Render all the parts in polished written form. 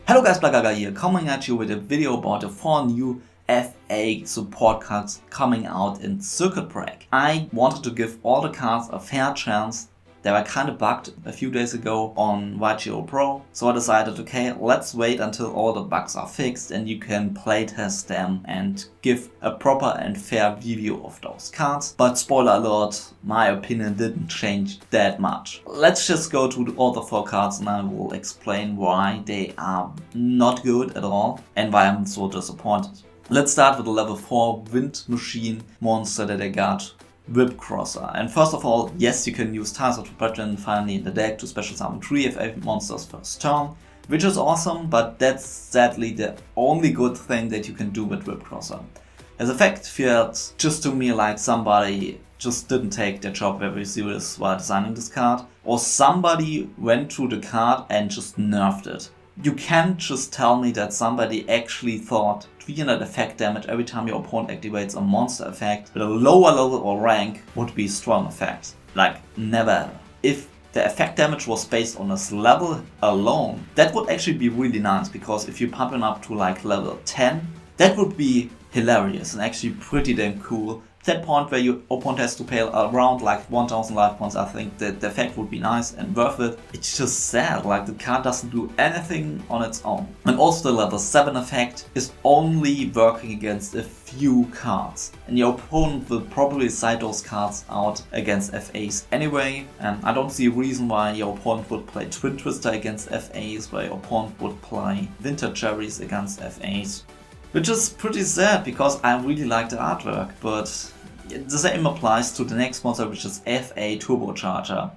Hello guys, BoxCat here, coming at you with a video about the 4 new FA support cards coming out in Circuit Break. I wanted to give all the cards a fair chance. They were kinda bugged a few days ago on YGO Pro, so I decided, okay, let's wait until all the bugs are fixed and you can playtest them and give a proper and fair review of those cards. But spoiler alert, my opinion didn't change that much. Let's just go to all the 4 cards and I will explain why they are not good at all and why I'm so disappointed. Let's start with the level 4 Wind Machine monster that I got, Whip Crosser. And first of all, yes, you can use Tiles of Hypetrain finally in the deck to special summon 3 FA monsters first turn, which is awesome, but that's sadly the only good thing that you can do with Whip Crosser. As a fact, feels just to me like somebody just didn't take their job very serious while designing this card, or somebody went through the card and just nerfed it. You can't just tell me that somebody actually thought 300 effect damage every time your opponent activates a monster effect with a lower level or rank would be strong effect. Like, never. If the effect damage was based on this level alone, that would actually be really nice, because if you pump it up to like level 10, that would be hilarious and actually pretty damn cool. That point where your opponent has to pay around like 1000 life points, I think that the effect would be nice and worth it. It's just sad, like the card doesn't do anything on its own. And also the level 7 effect is only working against a few cards. And your opponent will probably side those cards out against FAs anyway. And I don't see a reason why your opponent would play Twin Twister against FAs, where your opponent would play Winter Cherries against FAs. Which is pretty sad, because I really like the artwork, but the same applies to the next monster, which is FA Turbocharger.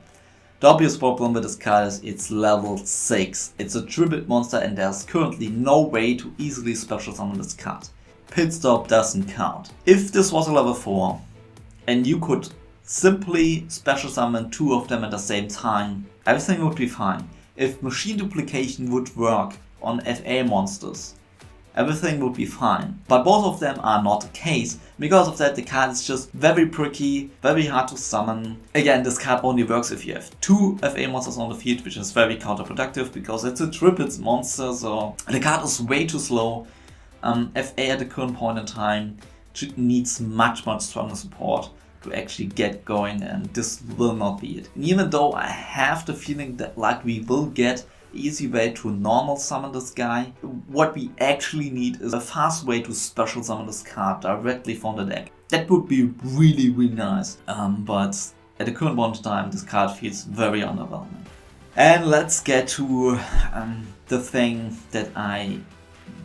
The obvious problem with this card is it's level 6. It's a triple monster and there's currently no way to easily special summon this card. Pitstop doesn't count. If this was a level 4 and you could simply special summon 2 of them at the same time, everything would be fine. If machine duplication would work on FA monsters, everything would be fine. But both of them are not the case. Because of that, the card is just very pricky, very hard to summon. Again, this card only works if you have 2 FA monsters on the field, which is very counterproductive because it's a triplet monster, so the card is way too slow. FA at the current point in time needs much stronger support to actually get going, and this will not be it. And even though I have the feeling that like we will get easy way to normal summon this guy, what we actually need is a fast way to special summon this card directly from the deck. That would be really nice, but at the current point in time this card feels very underwhelming. And let's get to the thing that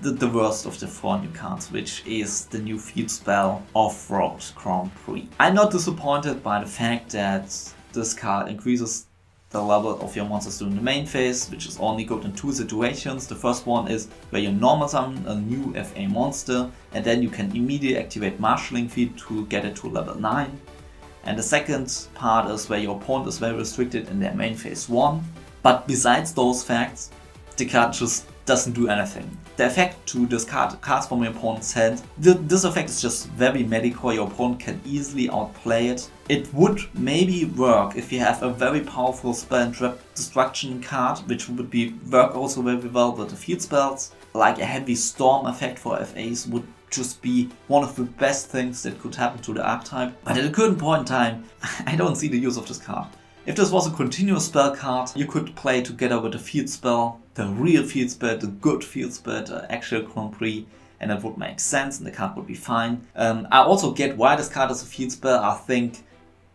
the worst of the 4 new cards, which is the new fieldspell Off-Road Grand Prix. I'm not disappointed by the fact that this card increases the level of your monsters during the main phase, which is only good in 2 situations. The first one is where you normal summon a new FA monster and then you can immediately activate Marshalling Feat to get it to level 9. And the second part is where your opponent is very restricted in their main phase 1. But besides those facts, the card just doesn't do anything. The effect to discard cards from your opponent's hand, this effect is just very medicore. Your opponent can easily outplay it. It would maybe work if you have a very powerful spell and trap destruction card, which would work also very well with the field spells. Like a heavy storm effect for FAs would just be one of the best things that could happen to the archetype. But at the current point in time, I don't see the use of this card. If this was a continuous spell card, you could play together with the field spell, the real field spell, the good field spell, the actual Grand Prix, and it would make sense and the card would be fine. I also get why this card is a field spell. I think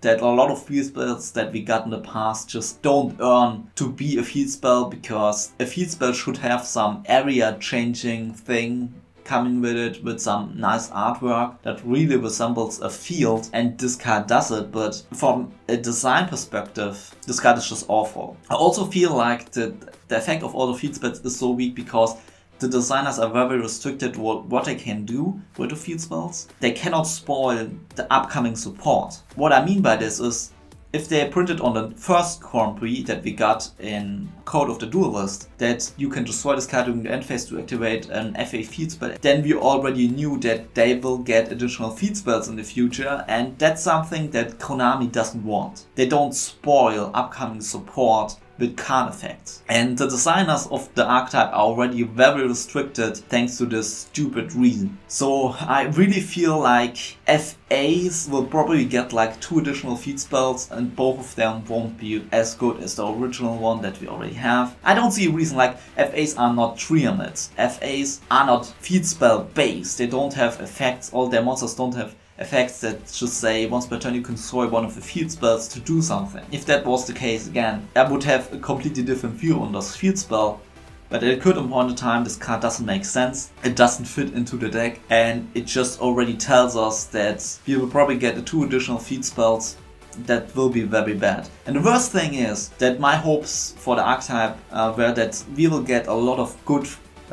that a lot of field spells that we got in the past just don't earn to be a field spell, because a field spell should have some area changing thing coming with it, with some nice artwork that really resembles a field, and this card does it, but from a design perspective this card is just awful. I also feel like the effect of all the field spells is so weak because the designers are very restricted what they can do with the field spells. They cannot spoil the upcoming support. What I mean by this is, if they printed on the first Grand Prix that we got in Code of the Duelist, that you can destroy this card during the end phase to activate an FA field spell, then we already knew that they will get additional field spells in the future, and that's something that Konami doesn't want. They don't spoil upcoming support with card effects. And the designers of the archetype are already very restricted thanks to this stupid reason. So I really feel like FAs will probably get like 2 additional feat spells, and both of them won't be as good as the original one that we already have. I don't see a reason, like FAs are not triumphs. FAs are not feat spell based. They don't have effects. All their monsters don't have effects that just say once per turn you can destroy one of the field spells to do something. If that was the case, again, I would have a completely different view on this field spell. But at a certain point in time, this card doesn't make sense. It doesn't fit into the deck, and it just already tells us that we will probably get the 2 additional field spells that will be very bad. And the worst thing is that my hopes for the archetype were that we will get a lot of good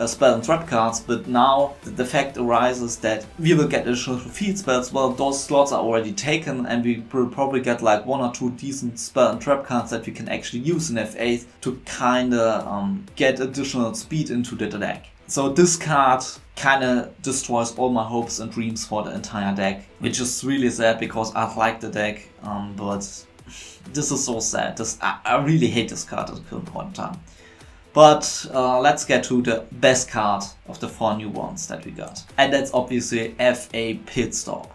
spell and trap cards, but now the fact arises that we will get additional field spells. Well, those slots are already taken, and we will probably get like 1 or 2 decent spell and trap cards that we can actually use in F8 to kinda get additional speed into the deck. So this card kinda destroys all my hopes and dreams for the entire deck, which is really sad because I like the deck, but this is so sad. I really hate this card at the current point in time. But let's get to the best card of the 4 new ones that we got. And that's obviously FA Pitstop.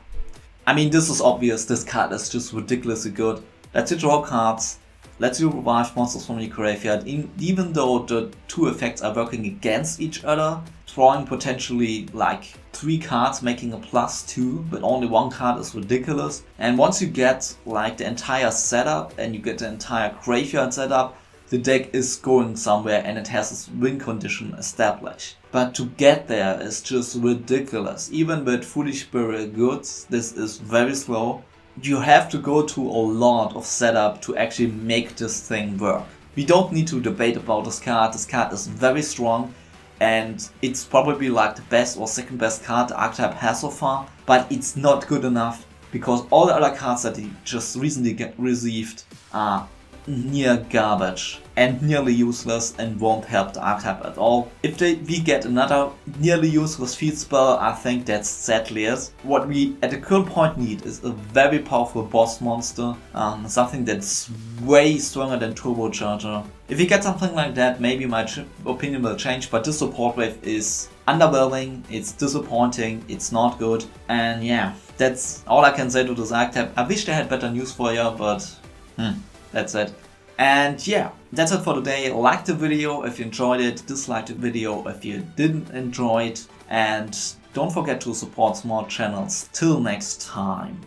I mean, this is obvious, this card is just ridiculously good. Lets you draw cards, lets you revive monsters from your graveyard, even though the 2 effects are working against each other, drawing potentially like 3 cards, making a +2, but only 1 card is ridiculous. And once you get like the entire setup and you get the entire graveyard setup, the deck is going somewhere and it has its win condition established. But to get there is just ridiculous. Even with Foolish Burial Goods, this is very slow. You have to go to a lot of setup to actually make this thing work. We don't need to debate about this card. This card is very strong, and it's probably like the best or second best card the archetype has so far. But it's not good enough because all the other cards that he just recently received are near garbage and nearly useless and won't help the archetype at all. If we get another nearly useless field spell, I think that's sadly it. What we at the current point need is a very powerful boss monster, something that's way stronger than Turbocharger. If we get something like that, maybe my opinion will change, but this support wave is underwhelming, it's disappointing, it's not good, and yeah, that's all I can say to this archetype. I wish they had better news for you, but that's it. And yeah, that's it for today. Like the video if you enjoyed it, dislike the video if you didn't enjoy it, and don't forget to support small channels. Till next time,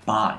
bye.